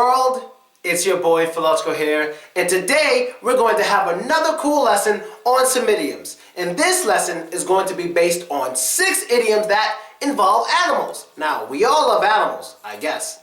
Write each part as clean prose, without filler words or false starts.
world, it's your boy Philosopher here, and today we're going to have another cool lesson on some idioms. And this lesson is going to be based on 6 idioms that involve animals. Now, we all love animals, I guess.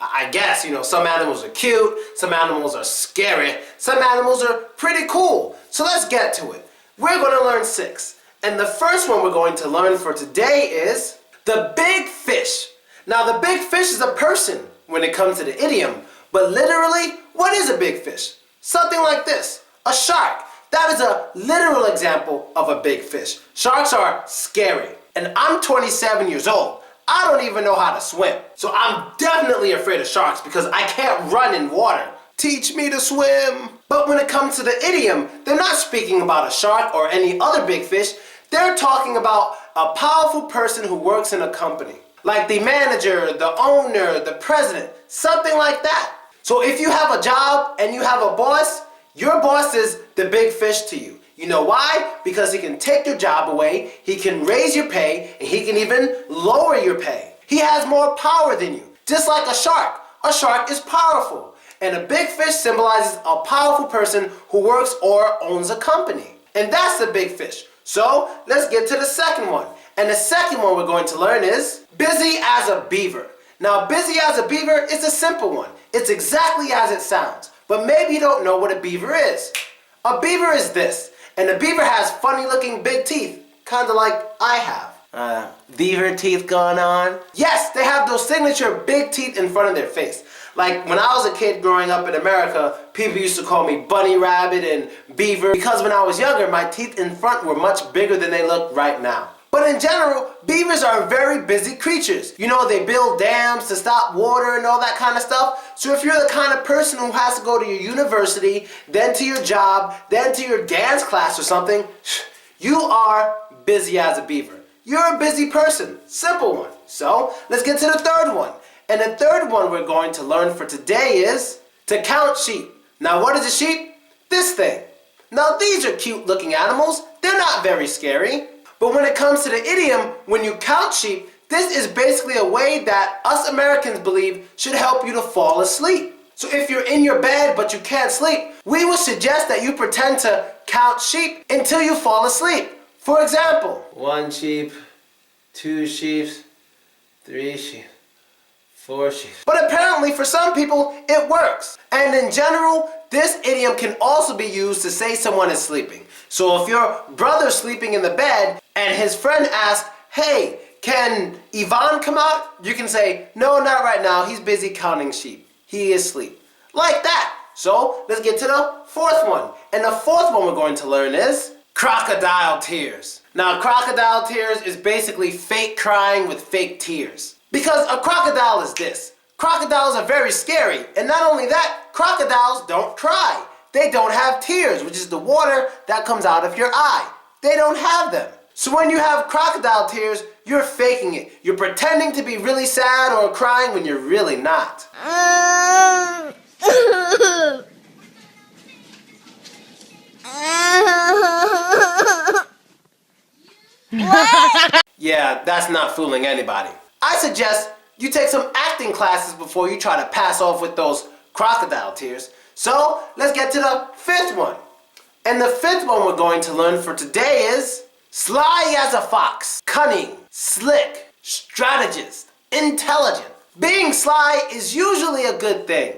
You know, some animals are cute, some animals are scary, some animals are pretty cool. So let's get to it. We're going to learn 6. And the first one we're going to learn for today is the big fish. Now, the big fish is a person when it comes to the idiom, but literally, what is a big fish? Something like this, a shark. That is a literal example of a big fish. Sharks are scary, and I'm 27 years old. I don't even know how to swim. So I'm definitely afraid of sharks because I can't run in water. Teach me to swim. But when it comes to the idiom, they're not speaking about a shark or any other big fish. They're talking about a powerful person who works in a company. Like the manager, the owner, the president, something like that. So if you have a job and you have a boss, your boss is the big fish to you. You know why? Because he can take your job away, he can raise your pay, and he can even lower your pay. He has more power than you. Just like a shark. A shark is powerful. And a big fish symbolizes a powerful person who works or owns a company. And that's the big fish. So let's get to the second one. And the second one we're going to learn is busy as a beaver. Now, busy as a beaver is a simple one. It's exactly as it sounds. But maybe you don't know what a beaver is. A beaver is this. And a beaver has funny looking big teeth. Kind of like I have. Beaver teeth going on? Yes, they have those signature big teeth in front of their face. Like when I was a kid growing up in America, people used to call me bunny rabbit and beaver because when I was younger, my teeth in front were much bigger than they look right now. But in general, beavers are very busy creatures. You know, they build dams to stop water and all that kind of stuff. So if you're the kind of person who has to go to your university, then to your job, then to your dance class or something, you are busy as a beaver. You're a busy person. Simple one. So let's get to the third one. And the third one we're going to learn for today is to count sheep. Now, what is a sheep? This thing. Now, these are cute looking animals. They're not very scary. But when it comes to the idiom, when you count sheep, this is basically a way that us Americans believe should help you to fall asleep. So if you're in your bed but you can't sleep, we would suggest that you pretend to count sheep until you fall asleep. For example, 1 sheep, 2 sheep, 3 sheep, 4 sheep. But apparently for some people, it works. And in general, this idiom can also be used to say someone is sleeping. So if your brother's sleeping in the bed and his friend asks, hey, can Ivan come out? You can say, no, not right now. He's busy counting sheep. He is asleep. Like that. So let's get to the fourth one. And the fourth one we're going to learn is crocodile tears. Now, crocodile tears is basically fake crying with fake tears. Because a crocodile is this. Crocodiles are very scary. And not only that, crocodiles don't cry. They don't have tears, which is the water that comes out of your eye. They don't have them. So when you have crocodile tears, you're faking it. You're pretending to be really sad or crying when you're really not. Yeah, that's not fooling anybody. I suggest you take some acting classes before you try to pass off with those crocodile tears. So let's get to the fifth one. And the fifth one we're going to learn for today is sly as a fox, cunning, slick, strategist, intelligent. Being sly is usually a good thing.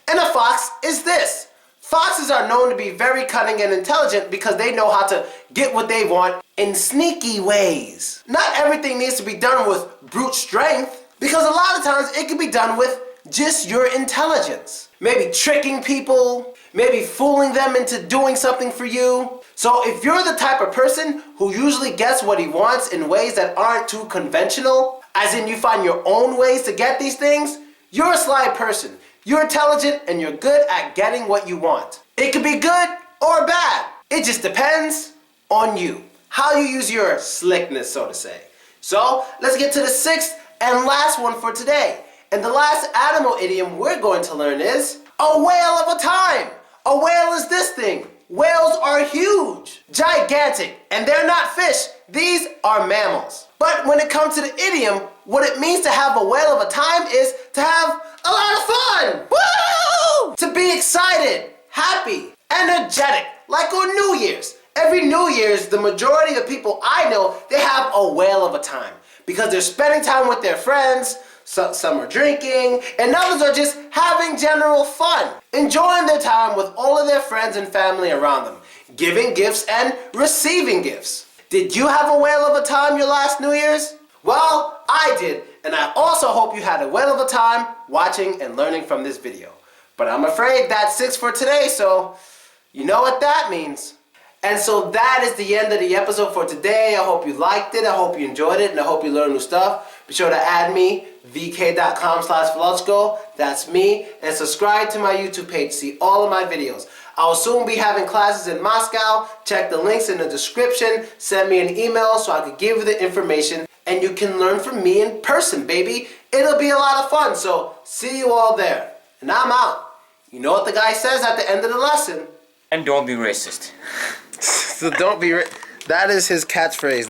And a fox is this. Foxes are known to be very cunning and intelligent because they know how to get what they want in sneaky ways. Not everything needs to be done with brute strength because a lot of times it can be done with just your intelligence. Maybe tricking people, maybe fooling them into doing something for you. So if you're the type of person who usually gets what he wants in ways that aren't too conventional, as in you find your own ways to get these things, you're a sly person. You're intelligent and you're good at getting what you want. It could be good or bad. It just depends on you. How you use your slickness, so to say. So let's get to the sixth and last one for today. And the last animal idiom we're going to learn is a whale of a time. A whale is this thing. Whales are huge, gigantic, and they're not fish. These are mammals. But when it comes to the idiom, what it means to have a whale of a time is to have a lot of fun. Woo! happy, energetic, like on New Year's. Every New Year's, the majority of people I know, they have a whale of a time because they're spending time with their friends, some are drinking, and others are just having general fun, enjoying their time with all of their friends and family around them, giving gifts and receiving gifts. Did you have a whale of a time your last New Year's? Well, I did, and I also hope you had a whale of a time watching and learning from this video. But I'm afraid that's 6 for today, so you know what that means. And so that is the end of the episode for today. I hope you liked it, I hope you enjoyed it, and I hope you learned new stuff. Be sure to add me, vk.com/Velochko, that's me, and subscribe to my YouTube page to see all of my videos. I will soon be having classes in Moscow. Check the links in the description, send me an email so I can give you the information, and you can learn from me in person, baby. It'll be a lot of fun, so see you all there. And I'm out. You know what the guy says at the end of the lesson? And don't be racist. So don't be that is his catchphrase.